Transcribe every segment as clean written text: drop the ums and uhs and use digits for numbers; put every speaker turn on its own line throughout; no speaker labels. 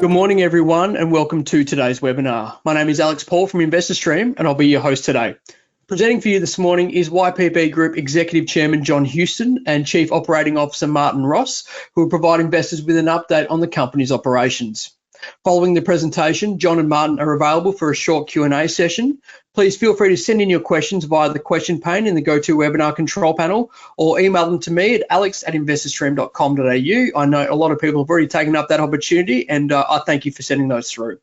Good morning, everyone, and welcome to today's webinar. My name is Alex Paul from InvestorStream, and I'll be your host today. Presenting for you this morning is YPB Group Executive Chairman John Houston and Chief Operating Officer Martin Ross, who will provide investors with an update on the company's operations. Following the presentation, John and Martin are available for a short Q&A session. Please feel free to send in your questions via the question pane in the GoToWebinar control panel or email them to me at alex@investorstream.com.au. I know a lot of people have already taken up that opportunity, and I thank you for sending those through.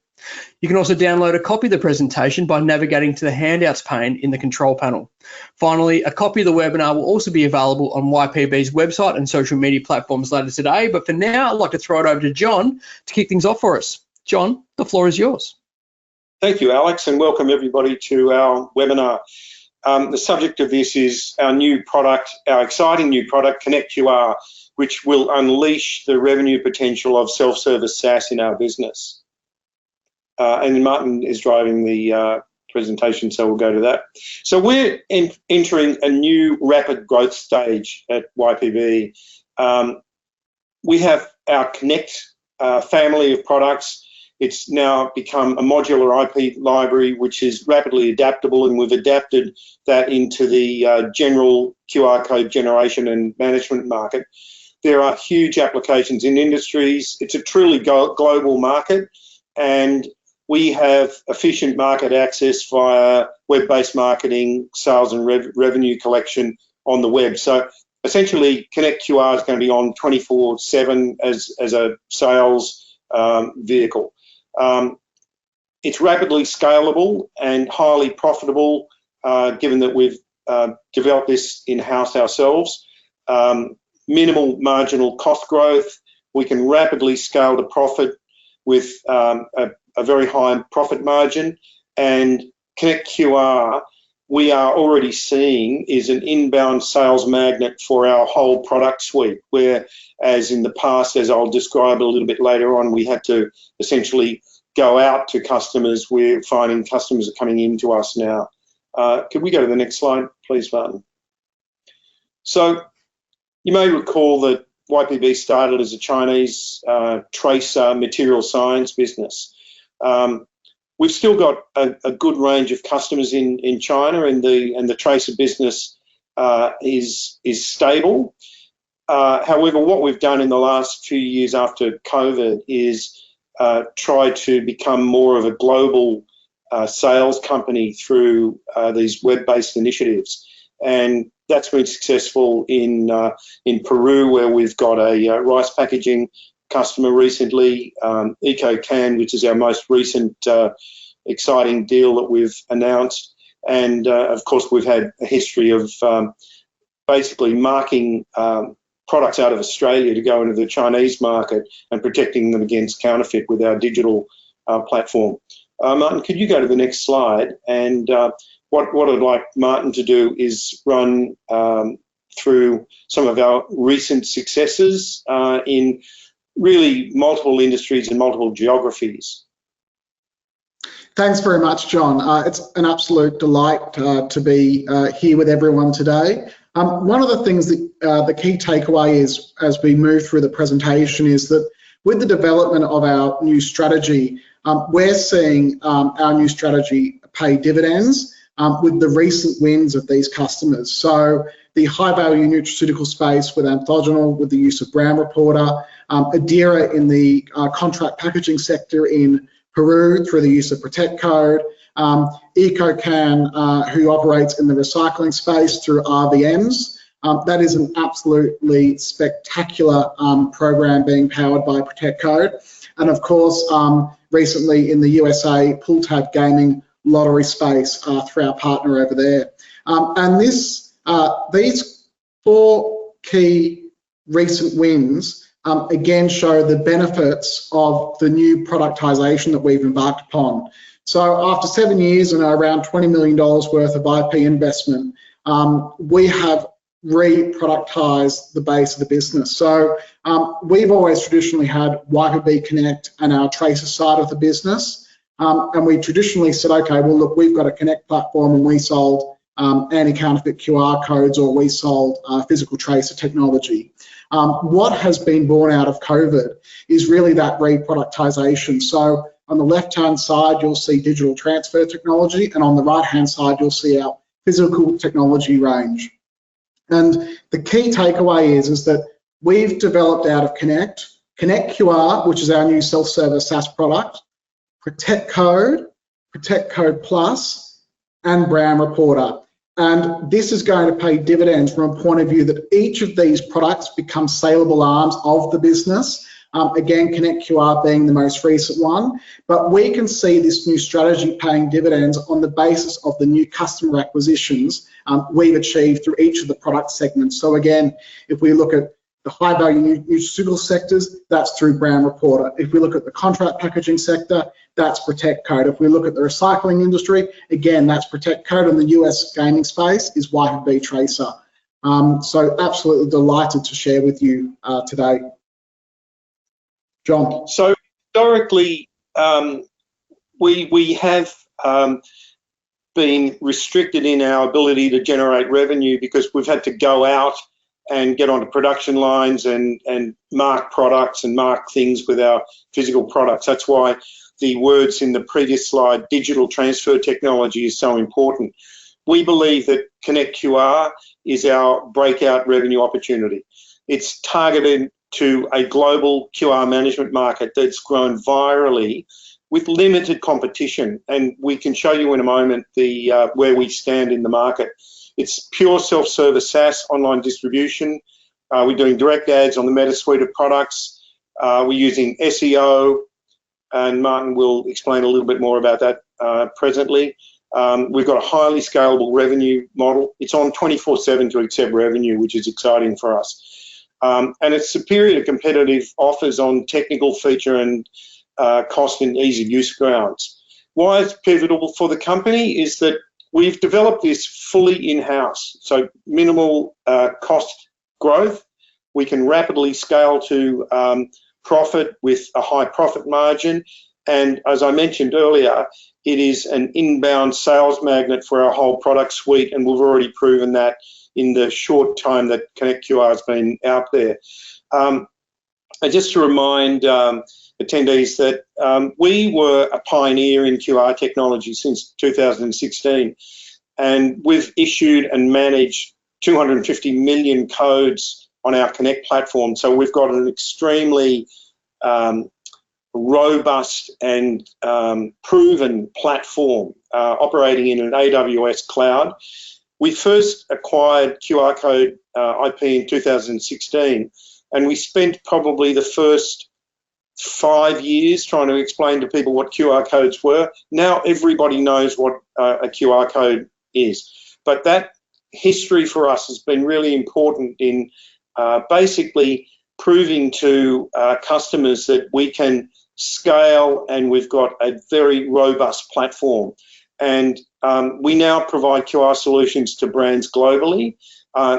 You can also download a copy of the presentation by navigating to the handouts pane in the control panel. Finally, a copy of the webinar will also be available on YPB's website and social media platforms later today. But for now, I'd like to throw it over to John to kick things off for us. John, the floor is yours.
Thank you, Alex, and welcome everybody to our webinar. The subject of this is our new product, our exciting new product, Connect QR, which will unleash the revenue potential of self-service SaaS in our business. And Martin is driving the presentation, so we'll go to that. So we're entering a new rapid growth stage at YPB. We have our Connect family of products. It's now become a modular IP library, which is rapidly adaptable, and we've adapted that into the general QR code generation and management market. There are huge applications in industries. It's a truly global market, and we have efficient market access via web-based marketing, sales and revenue collection on the web. So essentially, Connect QR is going to be on 24/7 as a sales vehicle. It's rapidly scalable and highly profitable, given that we've developed this in-house ourselves. Minimal marginal cost growth. We can rapidly scale to profit with a very high profit margin, and Connect QR we are already seeing is an inbound sales magnet for our whole product suite, where as in the past, as I'll describe a little bit later on, we had to essentially go out to customers. We're finding customers are coming into us now. Could we go to the next slide, please, Martin? So you may recall that YPB started as a Chinese tracer material science business. We've still got a good range of customers in China, and the tracer business is stable. However, what we've done in the last few years after COVID is try to become more of a global sales company through these web-based initiatives, and that's been successful in Peru, where we've got a rice packaging customer recently, EcoCan, which is our most recent exciting deal that we've announced, and of course we've had a history of basically marking products out of Australia to go into the Chinese market and protecting them against counterfeit with our digital platform. Martin, could you go to the next slide? And what I'd like Martin to do is run through some of our recent successes in really multiple industries and multiple geographies.
Thanks very much, John. It's an absolute delight to be here with everyone today. One of the things that the key takeaway is as we move through the presentation is that with the development of our new strategy, we're seeing our new strategy pay dividends with the recent wins of these customers. So the high-value nutraceutical space with Anthogenial, with the use of Brand Reporter, Adira in the contract packaging sector in Peru through the use of Protect Code, EcoCan, who operates in the recycling space through RVMs. That is an absolutely spectacular program being powered by Protect Code. And of course, recently in the USA, Pull Tab Gaming lottery space through our partner over there. And these four key recent wins again show the benefits of the new productization that we've embarked upon. So after 7 years and around $20 million worth of IP investment, we have re-productized the base of the business. So we've always traditionally had YPB Connect and our tracer side of the business. And we traditionally said, okay, well, look, we've got a Connect platform, and we sold anti-counterfeit QR codes, or we sold physical tracer technology. What has been born out of COVID is really that reproductization. So on the left-hand side, you'll see digital transfer technology, and on the right-hand side, you'll see our physical technology range. And the key takeaway is that we've developed out of Connect QR, which is our new self-service SaaS product, Protect Code Plus, and Brand Reporter. And this is going to pay dividends from a point of view that each of these products become saleable arms of the business. Again, Connect QR being the most recent one, but we can see this new strategy paying dividends on the basis of the new customer acquisitions we've achieved through each of the product segments. So again, if we look at the high value nutraceutical sectors, that's through Brand Reporter. If we look at the contract packaging sector, that's Protect Code. If we look at the recycling industry, again, that's Protect Code, and the US gaming space is YPB Tracer. So absolutely delighted to share with you today. John.
So historically, we have been restricted in our ability to generate revenue because we've had to go out and get onto production lines and mark products and mark things with our physical products. That's why the words in the previous slide, digital transfer technology, is so important. We believe that Connect QR is our breakout revenue opportunity. It's targeted to a global QR management market that's grown virally with limited competition, and we can show you in a moment where we stand in the market. It's pure self-service SaaS online distribution. We're doing direct ads on the Meta suite of products. We're using SEO, and Martin will explain a little bit more about that presently. We've got a highly scalable revenue model. It's on 24/7 to accept revenue, which is exciting for us. And it's superior to competitive offers on technical feature and cost and ease of use grounds. Why it's pivotal for the company is that we've developed this fully in-house, so minimal cost growth. We can rapidly scale to profit with a high profit margin. And as I mentioned earlier, it is an inbound sales magnet for our whole product suite, and we've already proven that in the short time that Connect QR has been out there. And just to remind attendees that we were a pioneer in QR technology since 2016, and we've issued and managed 250 million codes on our Connect platform. So we've got an extremely robust and proven platform operating in an AWS cloud. We first acquired QR code IP in 2016, and we spent probably the first 5 years trying to explain to people what QR codes were. Now everybody knows what a QR code is. But that history for us has been really important in basically proving to customers that we can scale, and we've got a very robust platform. And we now provide QR solutions to brands globally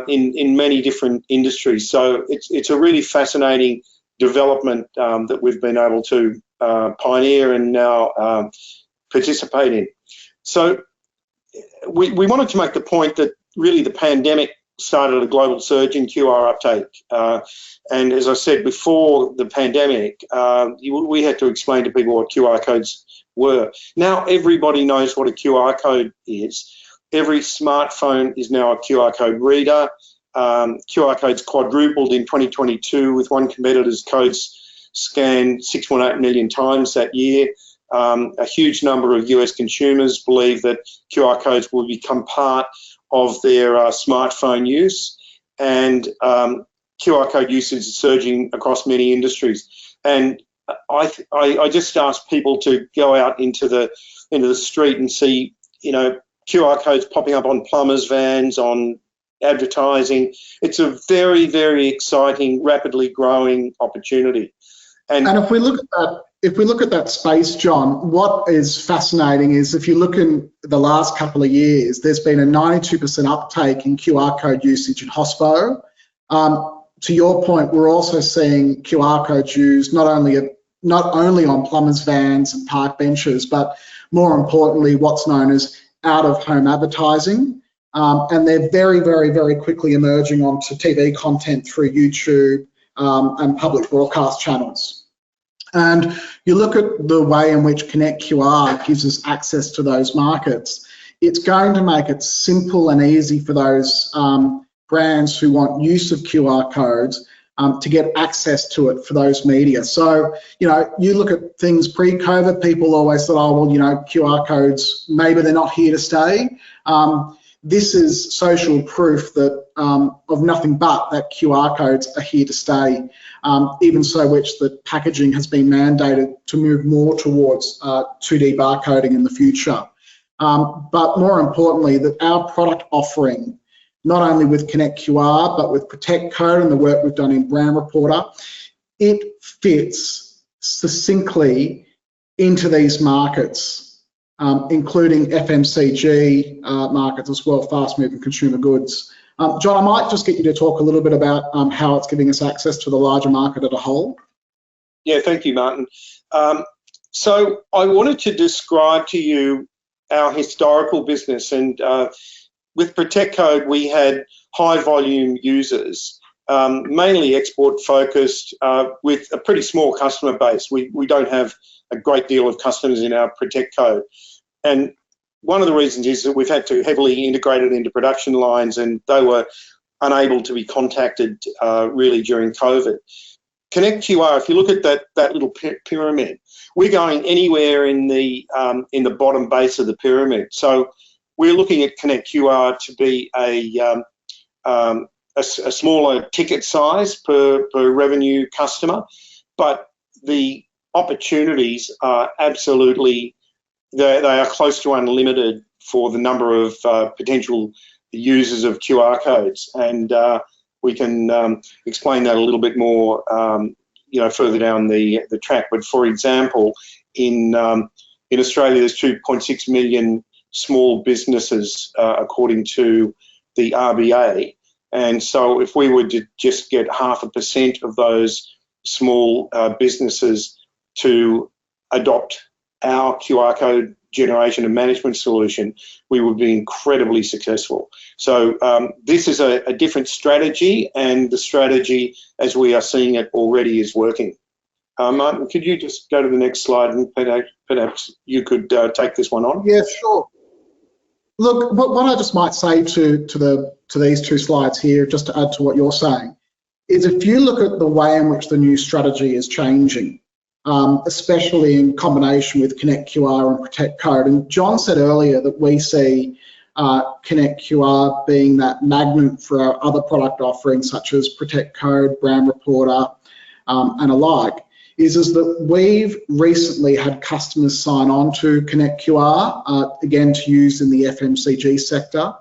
in many different industries. So it's a really fascinating development that we've been able to pioneer and now participate in. So we wanted to make the point that really the pandemic started a global surge in QR uptake. And as I said before the pandemic, we had to explain to people what QR codes were. Now everybody knows what a QR code is. Every smartphone is now a QR code reader. QR codes quadrupled in 2022, with one competitor's codes scanned 6.8 million times that year. A huge number of US consumers believe that QR codes will become part of their smartphone use, and QR code usage is surging across many industries. And I just ask people to go out into the street and see, you know, QR codes popping up on plumbers' vans, on advertising. It's a very, very exciting, rapidly growing opportunity. And
if we look at that space, John, what is fascinating is if you look in the last couple of years, there's been a 92% uptake in QR code usage in hospo. To your point, we're also seeing QR codes used not only on plumbers' vans and park benches, but more importantly, what's known as out-of-home advertising. and they're very, very, very quickly emerging onto TV content through YouTube and public broadcast channels. And you look at the way in which Connect QR gives us access to those markets, it's going to make it simple and easy for those brands who want use of QR codes to get access to it for those media. So, you know, you look at things pre-COVID, people always thought, oh, well, you know, QR codes, maybe they're not here to stay. This is social proof that of nothing but that QR codes are here to stay, even so which the packaging has been mandated to move more towards 2D barcoding in the future. But more importantly, that our product offering, not only with Connect QR, but with Protect Code and the work we've done in Brand Reporter, it fits succinctly into these markets, including FMCG markets as well, fast-moving consumer goods. John, I might just get you to talk a little bit about how it's giving us access to the larger market as a whole.
Yeah, thank you, Martin. So I wanted to describe to you our historical business, and with Protect Code, we had high volume users, mainly export focused, with a pretty small customer base. We don't have a great deal of customers in our Protect Code. And one of the reasons is that we've had to heavily integrate it into production lines, and they were unable to be contacted really during COVID. Connect QR, if you look at that little pyramid, we're going anywhere in the bottom base of the pyramid. So we're looking at Connect QR to be a smaller ticket size per revenue customer, but the opportunities are absolutely, they are close to unlimited for the number of potential users of QR codes, and we can explain that a little bit more, further down the track. But for example, in Australia, there's 2.6 million small businesses, according to the RBA. And so if we were to just get 0.5% of those small businesses to adopt our QR code generation and management solution, we would be incredibly successful. So this is a different strategy, and the strategy, as we are seeing it already, is working. Martin, could you just go to the next slide, and perhaps you could take this one on?
Yeah, sure. Look, what I just might say to these two slides here, just to add to what you're saying, is if you look at the way in which the new strategy is changing, especially in combination with Connect QR and Protect Code. And John said earlier that we see Connect QR being that magnet for our other product offerings, such as Protect Code, Brand Reporter, and alike, is that we've recently had customers sign on to Connect QR, again, to use in the FMCG sector.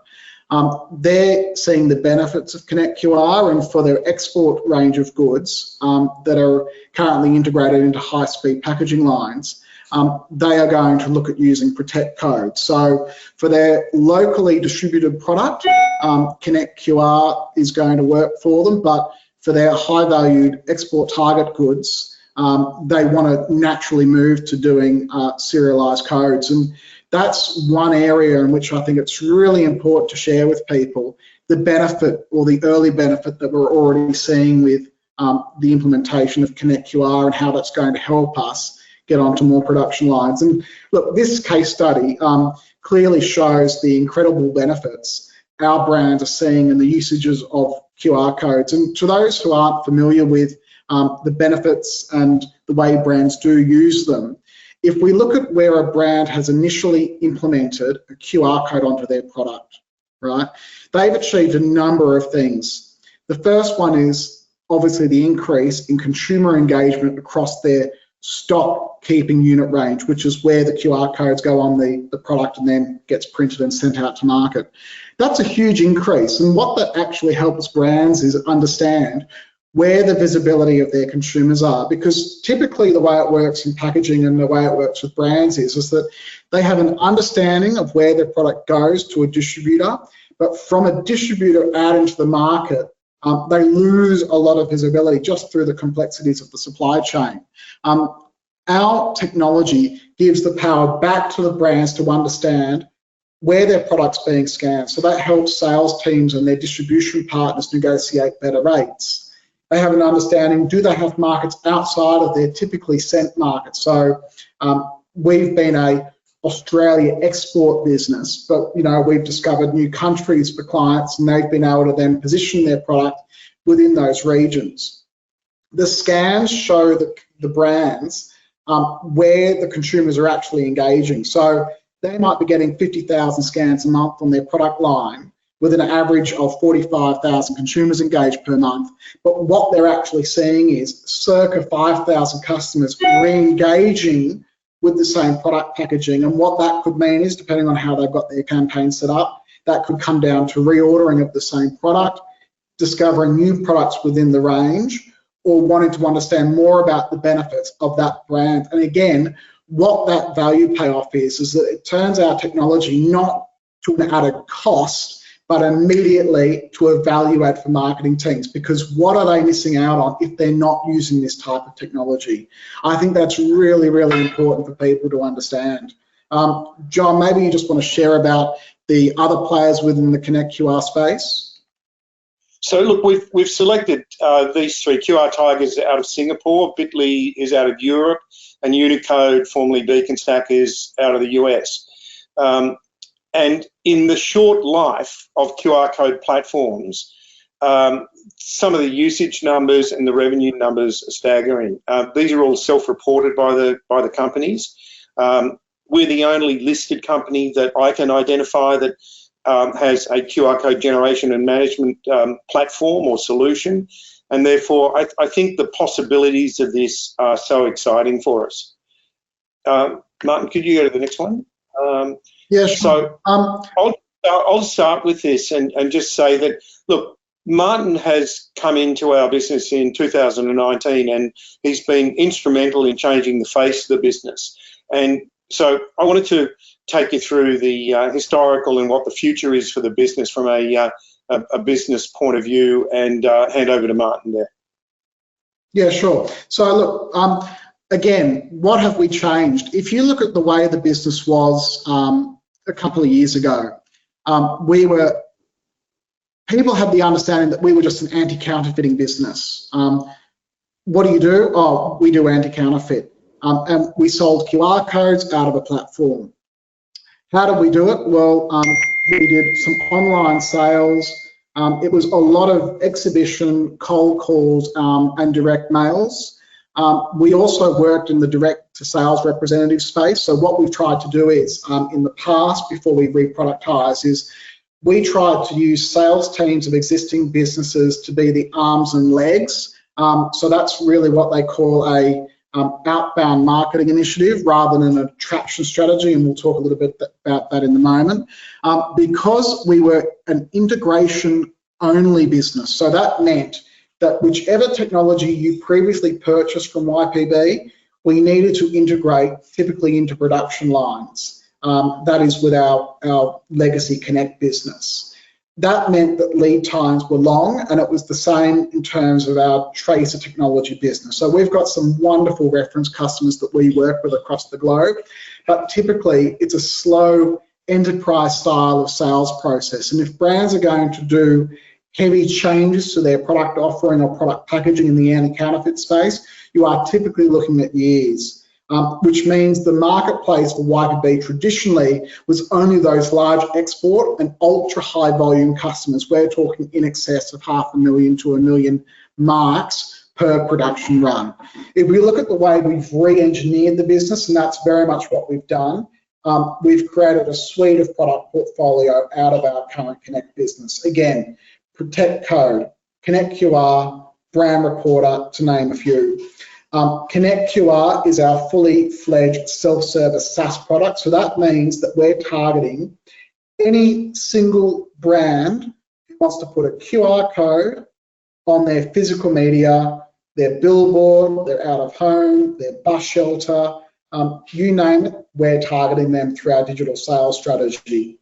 They're seeing the benefits of Connect QR, and for their export range of goods that are currently integrated into high-speed packaging lines, they are going to look at using Protect Code. So for their locally distributed product, Connect QR is going to work for them, but for their high-valued export target goods, they want to naturally move to doing serialized codes. And that's one area in which I think it's really important to share with people the benefit, or the early benefit, that we're already seeing with the implementation of Connect QR, and how that's going to help us get onto more production lines. And look, this case study clearly shows the incredible benefits our brands are seeing in the usages of QR codes. And to those who aren't familiar with the benefits and the way brands do use them, if we look at where a brand has initially implemented a QR code onto their product, right, they've achieved a number of things. The first one is obviously the increase in consumer engagement across their stock keeping unit range, which is where the QR codes go on the product and then gets printed and sent out to market. That's a huge increase, and what that actually helps brands is understand where the visibility of their consumers are, because typically the way it works in packaging and the way it works with brands is that they have an understanding of where their product goes to a distributor, but from a distributor out into the market, they lose a lot of visibility just through the complexities of the supply chain. Our technology gives the power back to the brands to understand where their product's being scanned. So that helps sales teams and their distribution partners negotiate better rates. They have an understanding, do they have markets outside of their typically sent markets? So we've been a Australia export business, but we've discovered new countries for clients, and they've been able to then position their product within those regions. The scans show the brands where the consumers are actually engaging. So they might be getting 50,000 scans a month on their product line with an average of 45,000 consumers engaged per month. But what they're actually seeing is circa 5,000 customers re-engaging with the same product packaging. And what that could mean is, depending on how they've got their campaign set up, that could come down to reordering of the same product, discovering new products within the range, or wanting to understand more about the benefits of that brand. And again, what that value payoff is that it turns our technology not to an added cost, but immediately to a value add for marketing teams, because what are they missing out on if they're not using this type of technology? I think that's really, really important for people to understand. John, maybe you just want to share about the other players within the Connect QR space.
So look, we've selected these three. QR Tigers out of Singapore, Bitly is out of Europe, and Unicode, formerly Beacon Stack, is out of the US. And in the short life of QR code platforms, some of the usage numbers and the revenue numbers are staggering. These are all self-reported by the companies. We're the only listed company that I can identify that has a QR code generation and management platform or solution, and therefore I think the possibilities of this are so exciting for us. Martin, could you go to the next one?
Yeah, sure.
So I'll start with this and just say that, look, Martin has come into our business in 2019, and he's been instrumental in changing the face of the business. And so I wanted to take you through the historical and what the future is for the business from a business point of view, and hand over to Martin there.
Yeah, sure. So look, again, what have we changed? If you look at the way the business was a couple of years ago, people had the understanding that we were just an anti-counterfeiting business. What do you do? Oh, we do anti-counterfeit. And we sold QR codes out of a platform. How did we do it? Well, we did some online sales. It was a lot of exhibition, cold calls, and direct mails. We also worked in the direct to sales representative space. So what we've tried to do is, in the past, before we reproductize, is we tried to use sales teams of existing businesses to be the arms and legs. So that's really what they call a outbound marketing initiative rather than an attraction strategy, and we'll talk a little bit about that in a moment. Because we were an integration only business, so that meant that whichever technology you previously purchased from YPB, we needed to integrate typically into production lines. That is with our legacy Connect business. That meant that lead times were long, and it was the same in terms of our tracer technology business. So we've got some wonderful reference customers that we work with across the globe, but typically it's a slow enterprise style of sales process. And if brands are going to do heavy changes to their product offering or product packaging in the anti-counterfeit space, you are typically looking at years. Which means the marketplace for YPB traditionally was only those large export and ultra high volume customers. We're talking in excess of 500,000 to 1 million marks per production run. If we look at the way we've re-engineered the business, and that's very much what we've done, we've created a suite of product portfolio out of our current Connect business. Again, Protect Code, Connect QR, Brand Reporter, to name a few. Connect QR is our fully fledged self-service SaaS product. So that means that we're targeting any single brand who wants to put a QR code on their physical media, their billboard, their out of home, their bus shelter, you name it, we're targeting them through our digital sales strategy.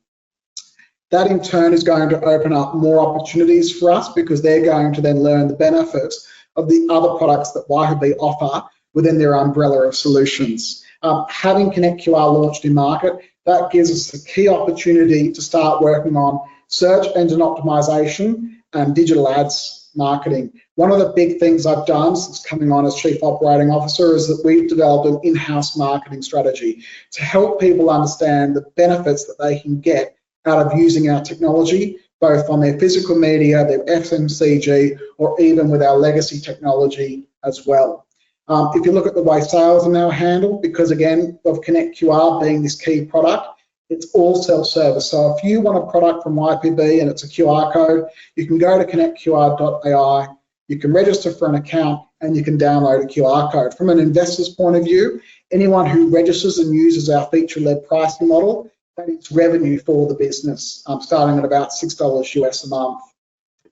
That in turn is going to open up more opportunities for us, because they're going to then learn the benefits of the other products that YPB offer within their umbrella of solutions. Having Connect QR launched in market, that gives us a key opportunity to start working on search engine optimization and digital ads marketing. One of the big things I've done since coming on as Chief Operating Officer is that we've developed an in-house marketing strategy to help people understand the benefits that they can get out of using our technology, both on their physical media, their FMCG, or even with our legacy technology as well. If you look at the way sales are now handled, because again, of Connect QR being this key product, it's all self-service. So if you want a product from YPB and it's a QR code, you can go to connectqr.ai, you can register for an account, and you can download a QR code. From an investor's point of view, anyone who registers and uses our feature-led pricing model, that is revenue for the business, starting at about $6 US a month.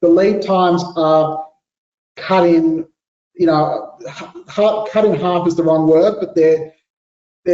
The lead times are cut in, cut in half is the wrong word, but they're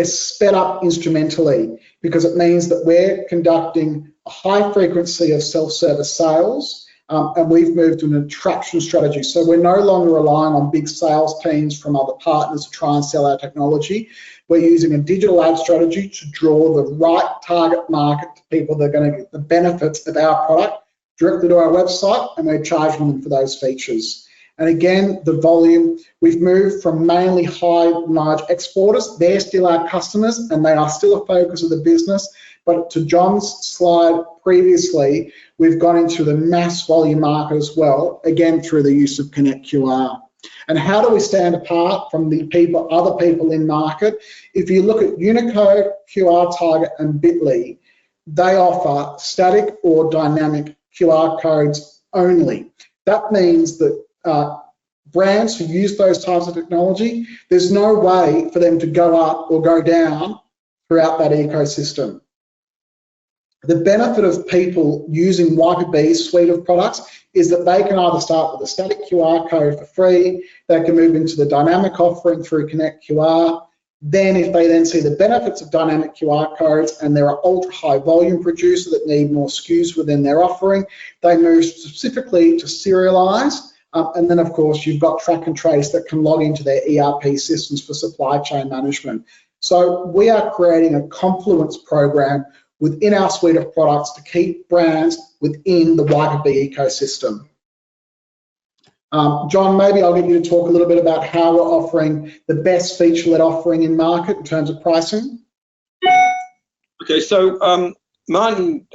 sped up instrumentally, because it means that we're conducting a high frequency of self-service sales, and we've moved to an attraction strategy. So we're no longer relying on big sales teams from other partners to try and sell our technology. We're using a digital ad strategy to draw the right target market to people that are going to get the benefits of our product directly to our website, and we're charging them for those features. And again, the volume, we've moved from mainly high large exporters. They're still our customers and they are still a focus of the business. But to John's slide previously, we've gone into the mass volume market as well, again through the use of Connect QR. And how do we stand apart from the other people in market? If you look at Unicode, QR Target, and Bitly, they offer static or dynamic QR codes only. That means that brands who use those types of technology, there's no way for them to go up or go down throughout that ecosystem. The benefit of people using YPB's suite of products is that they can either start with a static QR code for free, they can move into the dynamic offering through Connect QR. Then if they then see the benefits of dynamic QR codes and they're an ultra high volume producer that need more SKUs within their offering, they move specifically to serialize. And then of course you've got track and trace that can log into their ERP systems for supply chain management. So we are creating a confluence program within our suite of products to keep brands within the YPB ecosystem. John, maybe I'll get you to talk a little bit about how we're offering the best feature-led offering in market in terms of pricing.
Okay, so Martin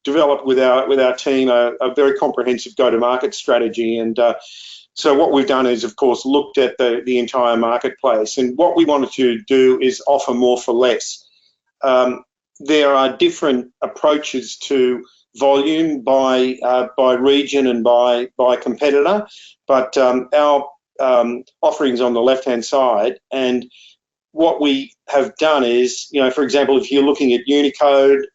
developed with our team a very comprehensive go-to-market strategy, and so what we've done is, of course, looked at the entire marketplace, and what we wanted to do is offer more for less. There are different approaches to volume by region and by competitor, but our offerings on the left-hand side, and what we have done is, for example, if you're looking at Unicode,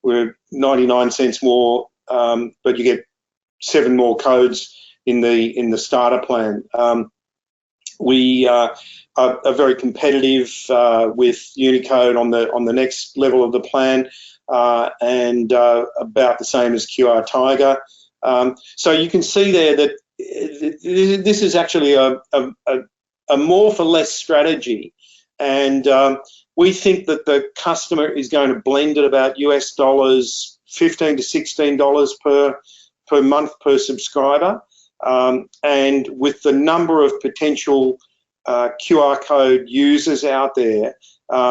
we're 99 cents more, but you get 7 more codes in the starter plan. We are very competitive with Unicode on the next level of the plan, and about the same as QR Tiger. So you can see there that this is actually a more for less strategy, and we think that the customer is going to blend at about US dollars $15 to $16 per month per subscriber, and with the number of potential QR code users out there,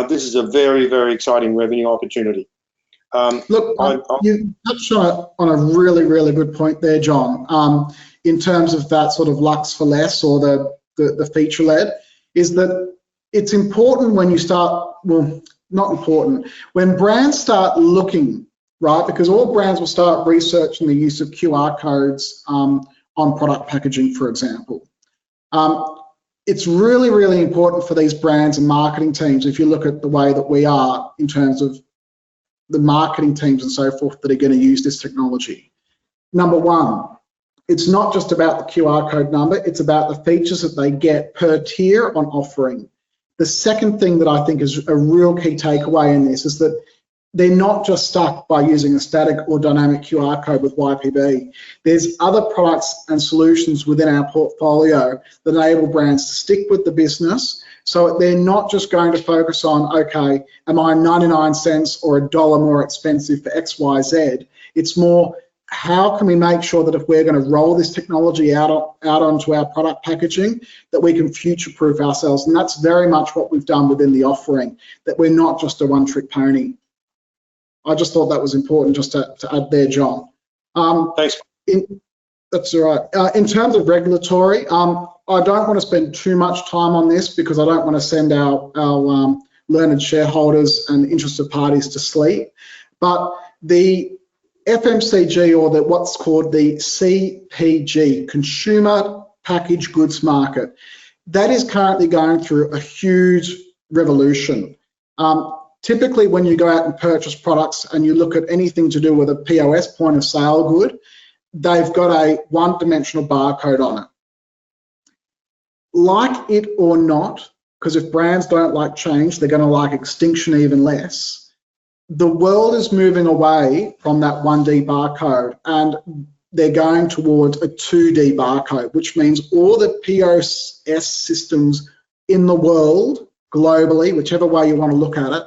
this is a very, very exciting revenue opportunity.
Look, you touched on a really, really good point there, John, in terms of that sort of lux for less, or the feature-led, is that it's important when you start, well, not important, when brands start looking, right, because all brands will start researching the use of QR codes on product packaging, for example. It's really, really important for these brands and marketing teams, if you look at the way that we are in terms of the marketing teams and so forth that are going to use this technology. Number one, it's not just about the QR code number, it's about the features that they get per tier on offering. The second thing that I think is a real key takeaway in this is that they're not just stuck by using a static or dynamic QR code with YPB. There's other products and solutions within our portfolio that enable brands to stick with the business. So they're not just going to focus on, okay, am I 99 cents or $1 more expensive for XYZ? It's more, how can we make sure that if we're going to roll this technology out onto our product packaging, that we can future-proof ourselves? And that's very much what we've done within the offering, that we're not just a one-trick pony. I just thought that was important just to add there, John.
Thanks.
That's all right. In terms of regulatory, I don't want to spend too much time on this because I don't want to send our learned shareholders and interested parties to sleep. But the FMCG, or what's called the CPG, Consumer Packaged Goods Market, that is currently going through a huge revolution. Typically, when you go out and purchase products and you look at anything to do with a POS, point of sale good, they've got a one-dimensional barcode on it. Like it or not, because if brands don't like change, they're going to like extinction even less. The world is moving away from that 1D barcode and they're going towards a 2D barcode, which means all the POS systems in the world, globally, whichever way you want to look at it,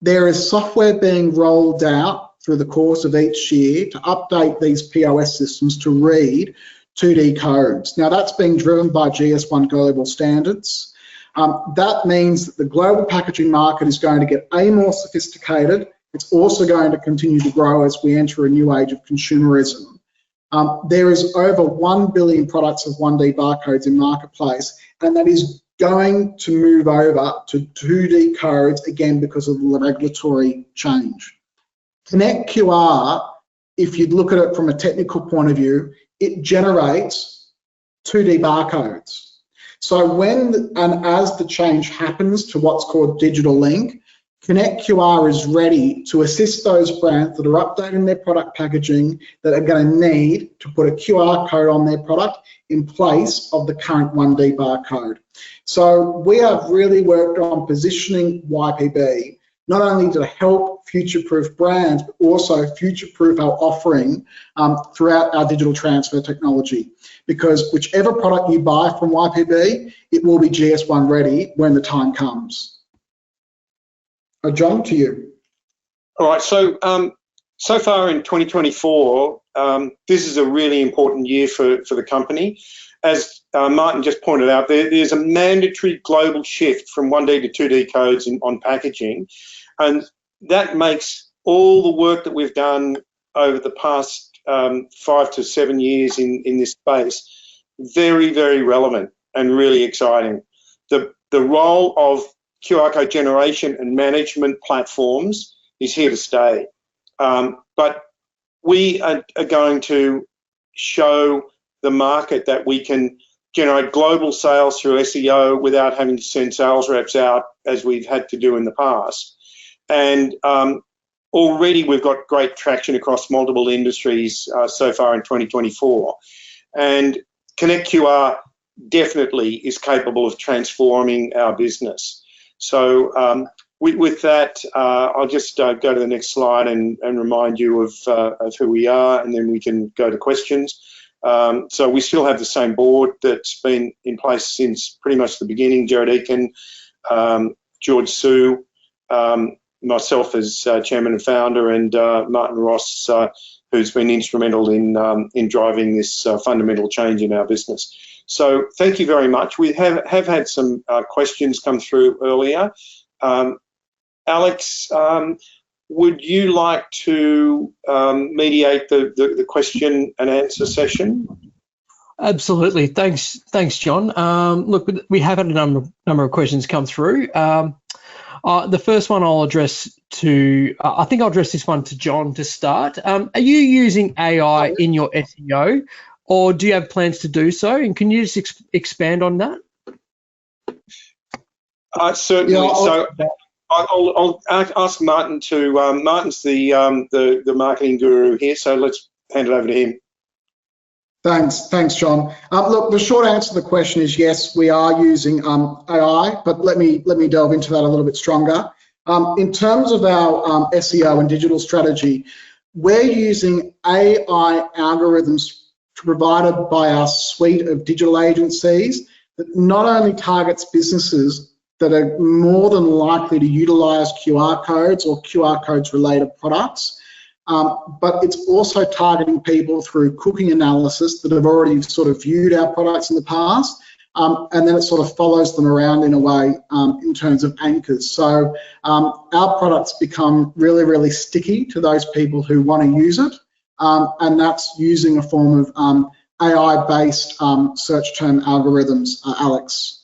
there is software being rolled out through the course of each year to update these POS systems to read 2D codes. Now that's being driven by GS1 global standards. That means that the global packaging market is going to get more sophisticated. It's also going to continue to grow as we enter a new age of consumerism. There is over 1 billion products with 1D barcodes in marketplace, and that is going to move over to 2D codes again because of the regulatory change. Connect QR, if you look at it from a technical point of view, it generates 2D barcodes. So when and as the change happens to what's called digital link, Connect QR is ready to assist those brands that are updating their product packaging that are going to need to put a QR code on their product in place of the current 1D barcode. So we have really worked on positioning YPB not only to help future-proof brands, but also future-proof our offering throughout our digital transfer technology. Because whichever product you buy from YPB, it will be GS1 ready when the time comes. John, to you.
All right, so so far in 2024, this is a really important year for the company. As Martin just pointed out, there's a mandatory global shift from 1D to 2D codes on packaging, and that makes all the work that we've done over the past 5 to 7 years in this space very, very relevant and really exciting. The role of QR code generation and management platforms is here to stay. But we are going to show the market that we can generate global sales through SEO without having to send sales reps out as we've had to do in the past. And already we've got great traction across multiple industries so far in 2024. And Connect QR definitely is capable of transforming our business. So with that, I'll just go to the next slide and remind you of who we are, and then we can go to questions. So we still have the same board that's been in place since pretty much the beginning. Jared Eakin, George Sue, myself as chairman and founder, and Martin Ross, who's been instrumental in driving this fundamental change in our business. So thank you very much. We have had some questions come through earlier. Alex, would you like to mediate the question and answer session?
Absolutely. Thanks, John. Look, we have had a number of questions come through. The first one I'll address to, I think I'll address this one to John to start. Are you using AI in your SEO, or do you have plans to do so? And can you just expand on that?
Certainly. Yeah, I'll ask Martin to. Martin's the marketing guru here, so let's hand it over to him.
Thanks, John. Look, the short answer to the question is yes, we are using AI, but let me delve into that a little bit stronger. In terms of our SEO and digital strategy, we're using AI algorithms provided by our suite of digital agencies that not only targets businesses that are more than likely to utilize QR codes or QR codes related products, but it's also targeting people through cooking analysis that have already sort of viewed our products in the past, and then it sort of follows them around in a way in terms of anchors. So our products become really, really sticky to those people who want to use it, and that's using a form of AI-based search term algorithms, Alex.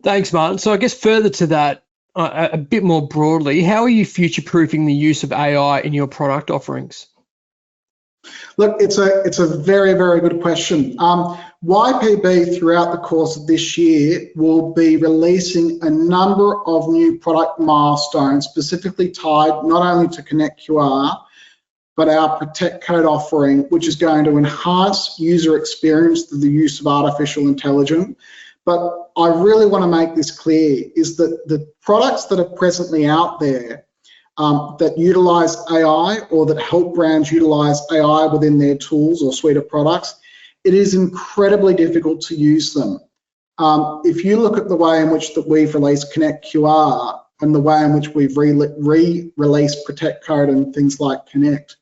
Thanks, Martin. So I guess further to that, a bit more broadly, how are you future-proofing the use of AI in your product offerings?
Look, it's a very, very good question. YPB throughout the course of this year will be releasing a number of new product milestones specifically tied not only to Connect QR, but our Protect Code offering, which is going to enhance user experience through the use of artificial intelligence. But I really want to make this clear, is that the products that are presently out there that utilize AI or that help brands utilize AI within their tools or suite of products, it is incredibly difficult to use them. If you look at the way in which that we've released Connect QR and the way in which we've re-released Protect Code and things like Connect,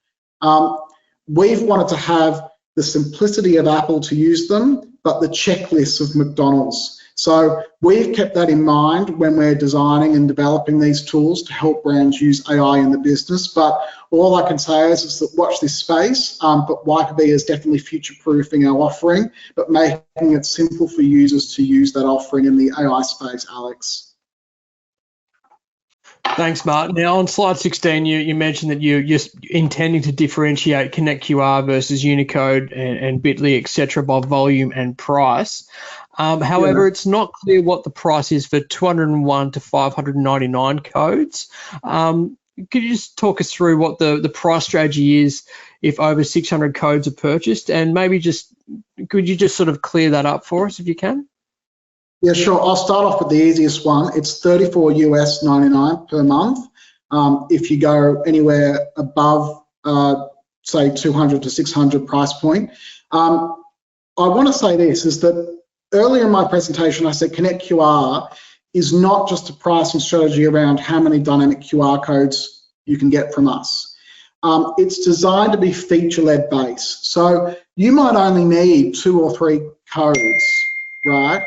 we've wanted to have the simplicity of Apple to use them, but the checklists of McDonald's. So we've kept that in mind when we're designing and developing these tools to help brands use AI in the business. But all I can say is that watch this space, but YPB is definitely future-proofing our offering, but making it simple for users to use that offering in the AI space, Alex.
Thanks, Martin. Now, on slide 16, you mentioned that you're intending to differentiate Connect QR versus Unicode and Bitly, etc., by volume and price. However, it's not clear what the price is for 201 to 599 codes. Could you just talk us through what the price strategy is if over 600 codes are purchased? And maybe could you just sort of clear that up for us if you can?
Yeah, sure. I'll start off with the easiest one. It's $34.99 per month. If you go anywhere above, say, 200 to 600 price point. I want to say this, is that earlier in my presentation, I said Connect QR is not just a pricing strategy around how many dynamic QR codes you can get from us. It's designed to be feature-led based. So you might only need 2 or 3 codes, right?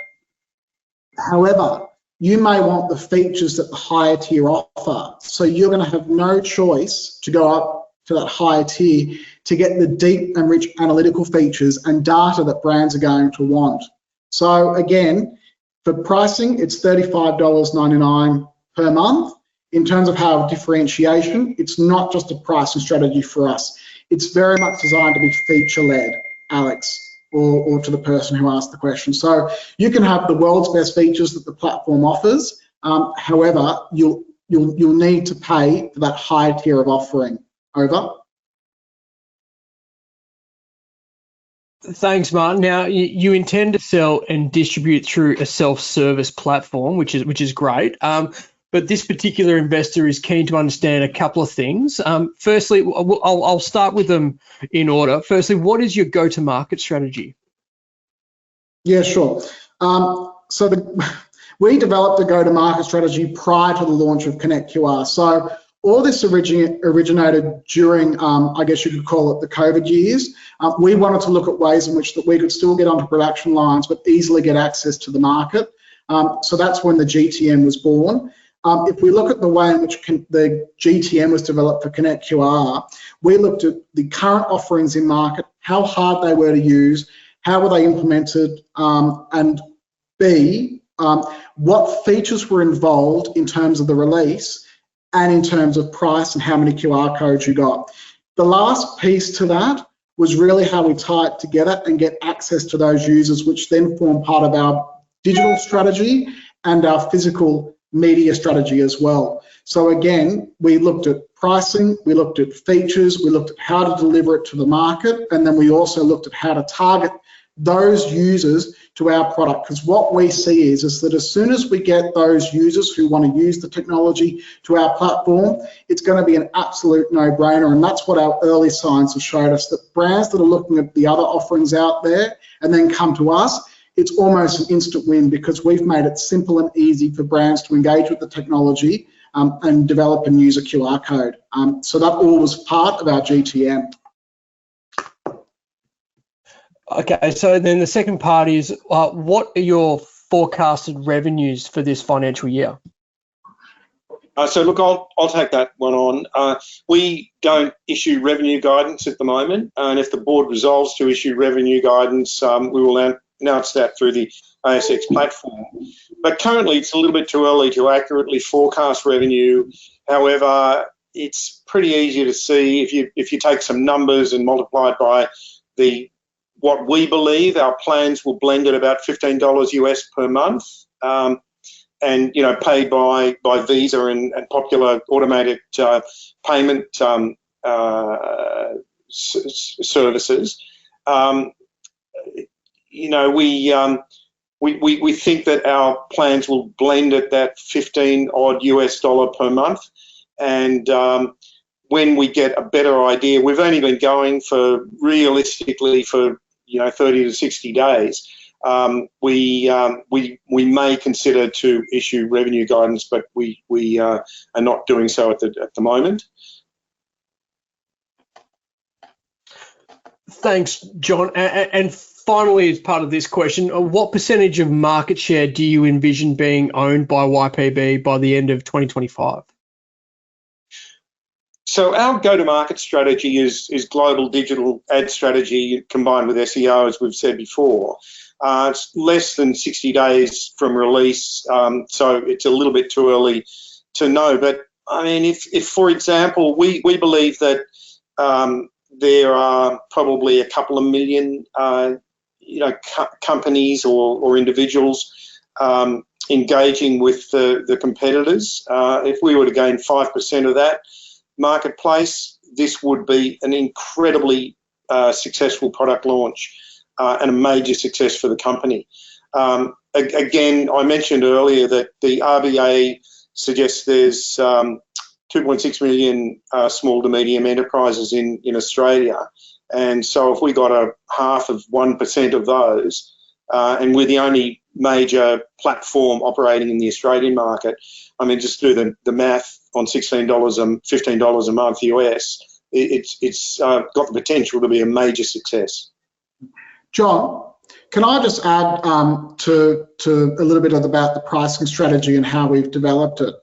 However, you may want the features that the higher tier offer. So you're going to have no choice to go up to that higher tier to get the deep and rich analytical features and data that brands are going to want. So again, for pricing, it's $35.99 per month. In terms of how differentiation, it's not just a pricing strategy for us. It's very much designed to be feature-led, Alex, or to the person who asked the question. So you can have the world's best features that the platform offers. However, you'll need to pay for that higher tier of offering. Over.
Thanks, Martin. Now, you intend to sell and distribute through a self-service platform, which is great. But this particular investor is keen to understand a couple of things. Firstly, I'll start with them in order. Firstly, what is your go-to-market strategy?
Yeah, sure. We developed a go-to-market strategy prior to the launch of Connect QR. So all this originated during, I guess you could call it the COVID years. We wanted to look at ways in which that we could still get onto production lines, but easily get access to the market. So that's when the GTM was born. If we look at the way in which the GTM was developed for Connect QR, we looked at the current offerings in market, how hard they were to use, how were they implemented, and B, what features were involved in terms of the release and in terms of price and how many QR codes you got. The last piece to that was really how we tie it together and get access to those users, which then form part of our digital strategy and our physical media strategy as well. So again, we looked at pricing, we looked at features, we looked at how to deliver it to the market, and then we also looked at how to target those users to our product, because what we see is that as soon as we get those users who want to use the technology to our platform, it's going to be an absolute no-brainer, and that's what our early signs have showed us, that brands that are looking at the other offerings out there and then come to us, it's almost an instant win, because we've made it simple and easy for brands to engage with the technology and develop and use a QR code. So that all was part of our GTM.
Okay, so then the second part is, what are your forecasted revenues for this financial year?
So look, I'll take that one on. We don't issue revenue guidance at the moment, and if the board resolves to issue revenue guidance, we will announce that through the ASX platform. But currently, it's a little bit too early to accurately forecast revenue. However, it's pretty easy to see if you take some numbers and multiply it by what we believe our plans will blend at about $15 US per month, and paid by Visa and popular automated payment services. We think that our plans will blend at that $15 odd US per month, and when we get a better idea, we've only been going for realistically for 30 to 60 days. We may consider to issue revenue guidance, but we are not doing so at the moment.
Thanks, John. And finally, as part of this question, what percentage of market share do you envision being owned by YPB by the end of 2025?
So our go-to-market strategy is global digital ad strategy combined with SEO, as we've said before. It's less than 60 days from release, so it's a little bit too early to know. But I mean, if for example, we believe that there are probably a couple of million, companies or individuals engaging with the competitors. If we were to gain 5% of that marketplace, this would be an incredibly successful product launch and a major success for the company. Again, I mentioned earlier that the RBA suggests there's 2.6 million small to medium enterprises in Australia, and so if we got a half of 1% of those, and we're the only major platform operating in the Australian market, I mean, just do the math on $16 and $15 a month US, it's got the potential to be a major success.
John, can I just add to a little bit about the pricing strategy and how we've developed it?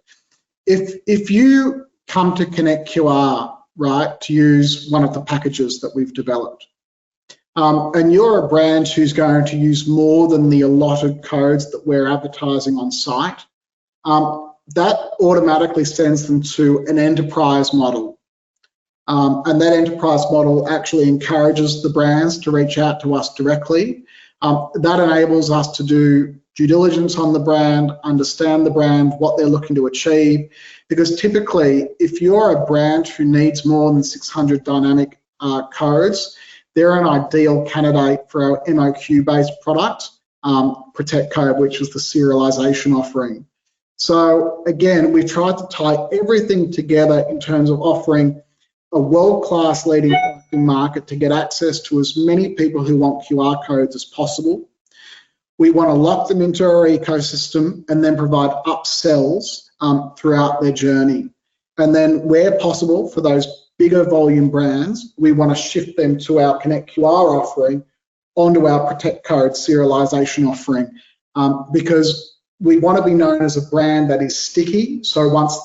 If you come to Connect QR, right, to use one of the packages that we've developed, and you're a brand who's going to use more than the allotted codes that we're advertising on site, that automatically sends them to an enterprise model. And that enterprise model actually encourages the brands to reach out to us directly. That enables us to do due diligence on the brand, understand the brand, what they're looking to achieve. Because typically, if you're a brand who needs more than 600 dynamic codes, they're an ideal candidate for our MOQ-based product, Protect Code, which is the serialization offering. So again, we tried to tie everything together in terms of offering a world-class leading market to get access to as many people who want QR codes as possible. We want to lock them into our ecosystem and then provide upsells throughout their journey. And then where possible for those bigger volume brands, we want to shift them to our Connect QR offering onto our Protect Code serialization offering, because we want to be known as a brand that is sticky. So once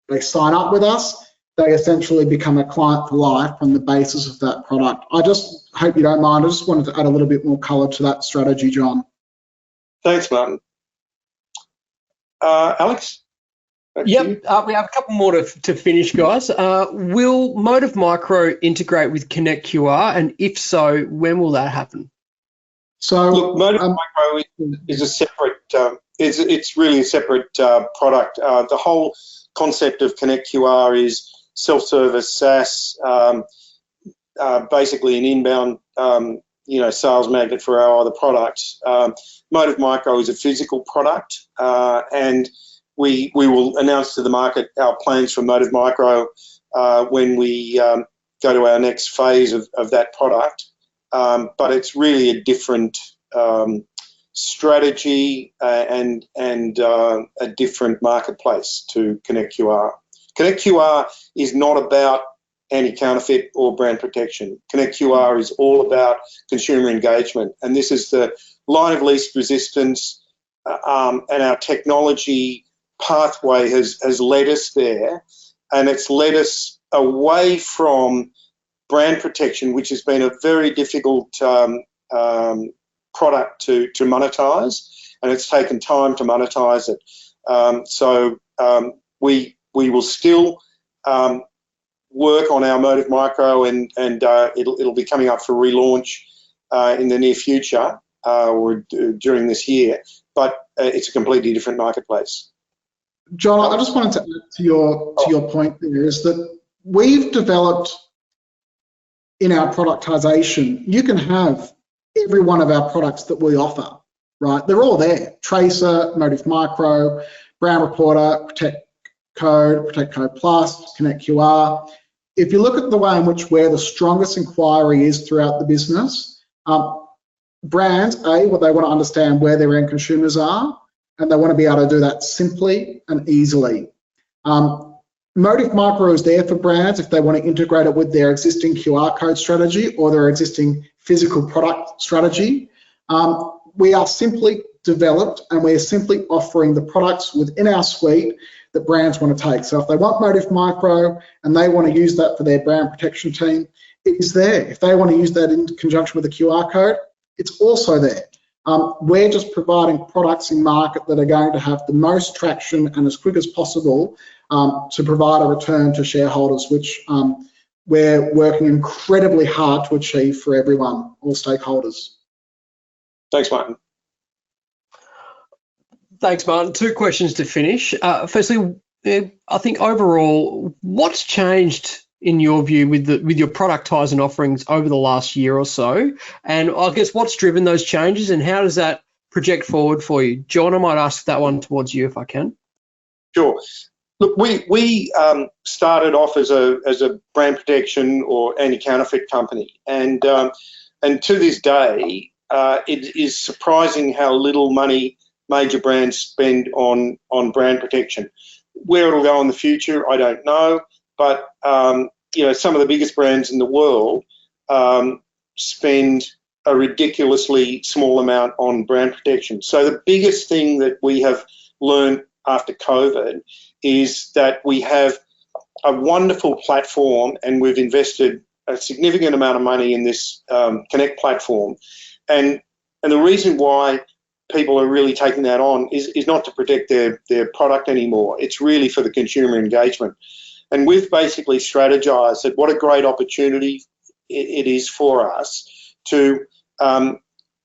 they sign up with us, they essentially become a client for life on the basis of that product. I just hope you don't mind. I just wanted to add a little bit more color to that strategy, John.
Thanks, Martin. Alex?
Yep, we have a couple more to finish, guys. Will Motive Micro integrate with Connect QR, and if so, when will that happen?
So, look, Motive Micro is a separate. It's really a separate product. The whole concept of Connect QR is self-service SaaS, basically an inbound sales magnet for our other products. Motive Micro is a physical product, and we will announce to the market our plans for Motive Micro when we go to our next phase of that product. But it's really a different strategy and a different marketplace to Connect QR. Connect QR is not about anti-counterfeit or brand protection. Connect QR is all about consumer engagement, and this is the line of least resistance, and our technology pathway has led us there, and it's led us away from brand protection, which has been a very difficult product to monetize, and it's taken time to monetize it. So we will still work on our Motive Micro, and it'll be coming up for relaunch in the near future or during this year, but it's a completely different marketplace.
John, I just wanted to add to your point there, is that we've developed in our productization, you can have every one of our products that we offer, right? They're all there. Tracer, Motive Micro, Brand Reporter, Protect Code Plus, Connect QR. If you look at the way in which where the strongest inquiry is throughout the business, brands, they want to understand where their end consumers are, and they want to be able to do that simply and easily. Motive Micro is there for brands if they want to integrate it with their existing QR code strategy or their existing physical product strategy. We are simply developed, and we're simply offering the products within our suite that brands want to take. So if they want Motive Micro and they want to use that for their brand protection team, it is there. If they want to use that in conjunction with a QR code, it's also there. We're just providing products in market that are going to have the most traction and as quick as possible to provide a return to shareholders, which we're working incredibly hard to achieve for everyone, all stakeholders.
Thanks, Martin.
Thanks, Martin. Two questions to finish. Firstly, I think overall, what's changed in your view with your productizing offerings over the last year or so? And I guess what's driven those changes, and how does that project forward for you? John, I might ask that one towards you if I can.
Sure. Look, we started off as a brand protection or anti-counterfeit company, and to this day, it is surprising how little money major brands spend on brand protection. Where it'll go in the future, I don't know, but some of the biggest brands in the world spend a ridiculously small amount on brand protection. So the biggest thing that we have learned after COVID is that we have a wonderful platform, and we've invested a significant amount of money in this Connect platform. And the reason why people are really taking that on is not to protect their product anymore. It's really for the consumer engagement. And we've basically strategized that what a great opportunity it is for us to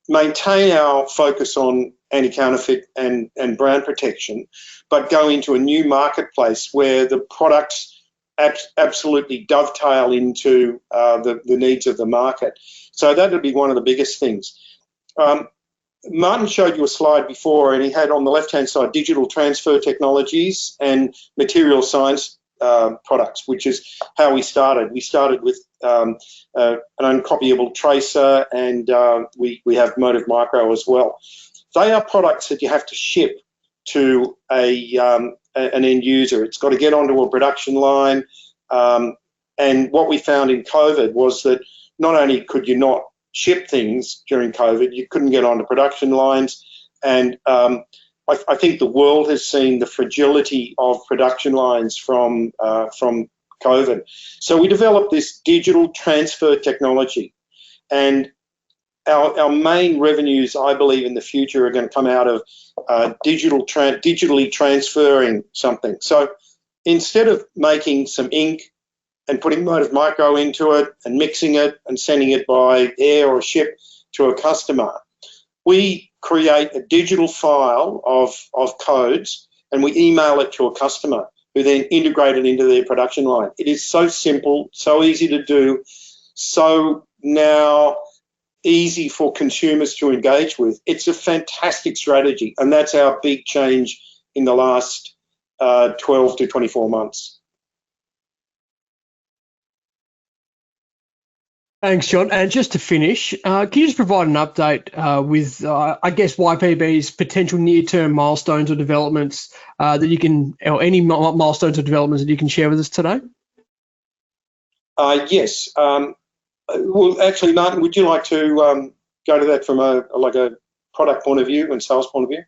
maintain our focus on anti-counterfeit and brand protection, but go into a new marketplace where the products absolutely dovetail into the needs of the market. So that would be one of the biggest things. Martin showed you a slide before, and he had on the left-hand side digital transfer technologies and material science products, which is how we started. We started with an uncopyable tracer, and we have Motive Micro as well. They are products that you have to ship to an end user. It's got to get onto a production line, and what we found in COVID was that not only could you not ship things during COVID, you couldn't get onto production lines, and I think the world has seen the fragility of production lines from COVID. So we developed this digital transfer technology, and our main revenues, I believe, in the future are going to come out of digitally transferring something. So instead of making some ink and putting Motive Micro into it and mixing it and sending it by air or ship to a customer, we create a digital file of codes, and we email it to a customer who then integrate it into their production line. It is so simple, so easy to do. So now easy for consumers to engage with. It's a fantastic strategy, and that's our big change in the last 12 to 24 months.
Thanks, John. And just to finish, can you just provide an update with, I guess, YPB's potential near-term milestones or developments that you can, or any milestones or developments that you can share with us today?
Yes. Well, actually, Martin, would you like to go to that from a product point of view and sales point of view?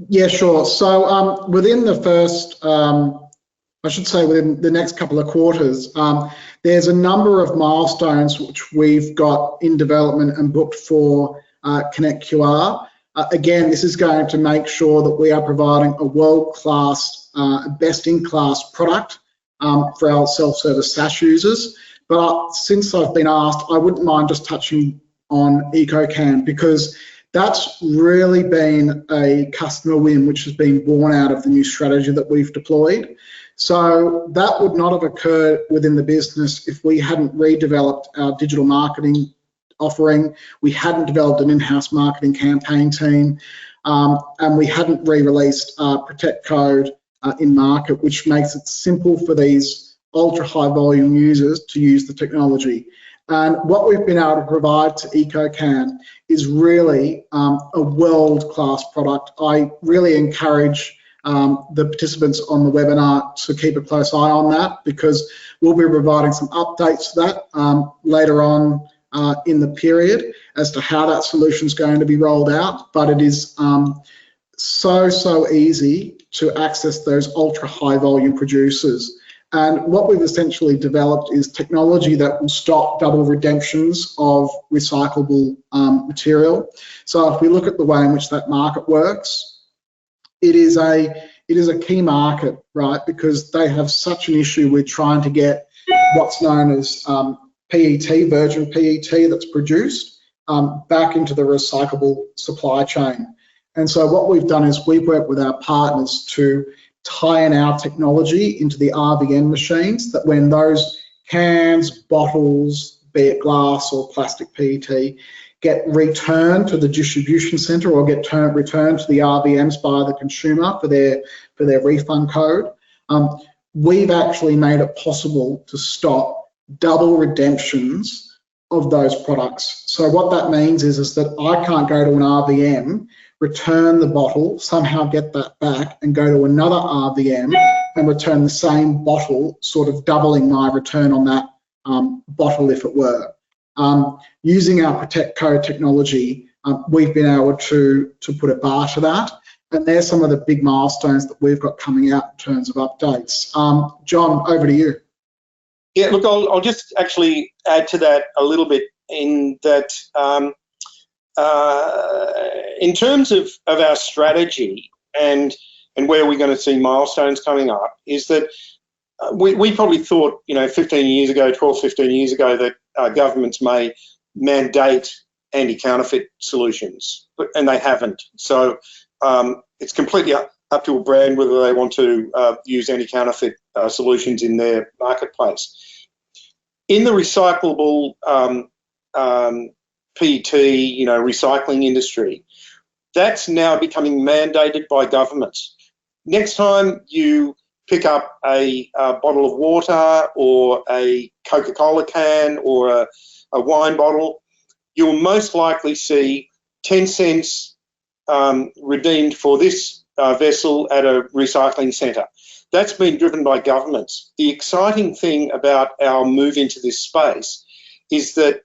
Yeah, sure. So within the first, I should say within the next couple of quarters, there's a number of milestones which we've got in development and booked for Connect QR. Again, this is going to make sure that we are providing a world-class, best-in-class product for our self-service SaaS users. But since I've been asked, I wouldn't mind just touching on EcoCan, because that's really been a customer win which has been born out of the new strategy that we've deployed. So that would not have occurred within the business if we hadn't redeveloped our digital marketing offering, we hadn't developed an in-house marketing campaign team, and we hadn't re-released Protect Code in market, which makes it simple for these ultra high volume users to use the technology. And what we've been able to provide to EcoCan is really a world-class product. I really encourage the participants on the webinar to keep a close eye on that, because we'll be providing some updates to that later on in the period as to how that solution is going to be rolled out. But it is so easy to access those ultra high volume producers. And what we've essentially developed is technology that will stop double redemptions of recyclable material. So if we look at the way in which that market works, it is a key market, right? Because they have such an issue with trying to get what's known as PET, virgin PET that's produced, back into the recyclable supply chain. And so what we've done is we've worked with our partners to tie in our technology into the RVN machines, that when those cans, bottles, be it glass or plastic PET, get returned to the distribution centre or get returned to the RVMs by the consumer for their refund code, we've actually made it possible to stop double redemptions of those products. So what that means is that I can't go to an RVM, return the bottle, somehow get that back, and go to another RVM and return the same bottle, sort of doubling my return on that bottle if it were. Using our Protect Code technology, we've been able to put a bar to that. And there's some of the big milestones that we've got coming out in terms of updates. John, over to you.
Yeah, look, I'll just actually add to that a little bit, in that in terms of our strategy and where we're going to see milestones coming up, is that we probably thought, 15 years ago, 12, 15 years ago, that governments may mandate anti-counterfeit solutions, and they haven't. So it's completely up to a brand whether they want to use anti-counterfeit solutions in their marketplace. In the recyclable PET, recycling industry, that's now becoming mandated by governments. Next time you pick up a bottle of water or a Coca-Cola can or a wine bottle, you'll most likely see 10 cents redeemed for this vessel at a recycling centre. That's been driven by governments. The exciting thing about our move into this space is that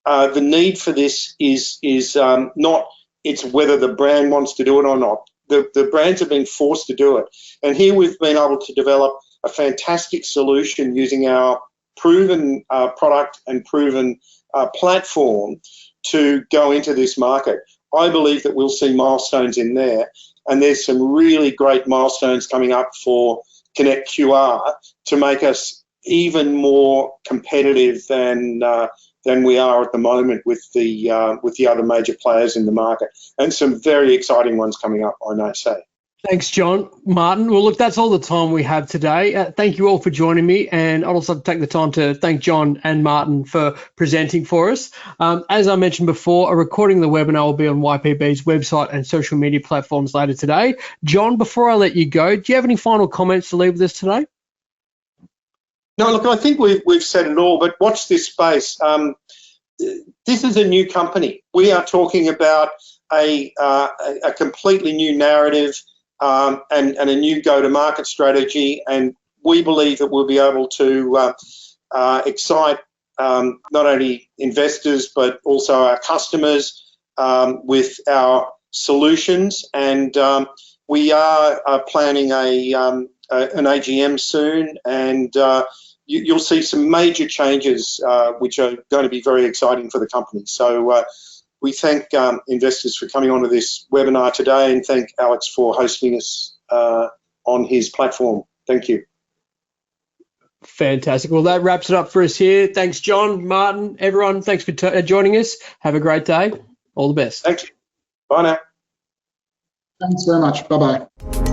the need for this is not, it's whether the brand wants to do it or not. The brands are being forced to do it. And here we've been able to develop a fantastic solution using our proven product and proven platform to go into this market. I believe that we'll see milestones in there, and there's some really great milestones coming up for Connect QR to make us even more competitive than we are at the moment with the other major players in the market, and some very exciting ones coming up, I might say.
Thanks, John. Martin. Well, look, that's all the time we have today. Thank you all for joining me, and I'd also take the time to thank John and Martin for presenting for us. As I mentioned before, a recording of the webinar will be on YPB's website and social media platforms later today. John, before I let you go, do you have any final comments to leave with us today?
No, look, I think we've said it all, but watch this space. This is a new company. We are talking about a completely new narrative and a new go-to-market strategy, and we believe that we'll be able to excite not only investors but also our customers with our solutions. And we are planning an AGM soon, and you'll see some major changes which are going to be very exciting for the company. So we thank investors for coming onto this webinar today, and thank Alex for hosting us on his platform. Thank you.
Fantastic. Well, that wraps it up for us here. Thanks, John, Martin, everyone. Thanks for joining us. Have a great day. All the best.
Thanks. Bye now.
Thanks very much. Bye-bye.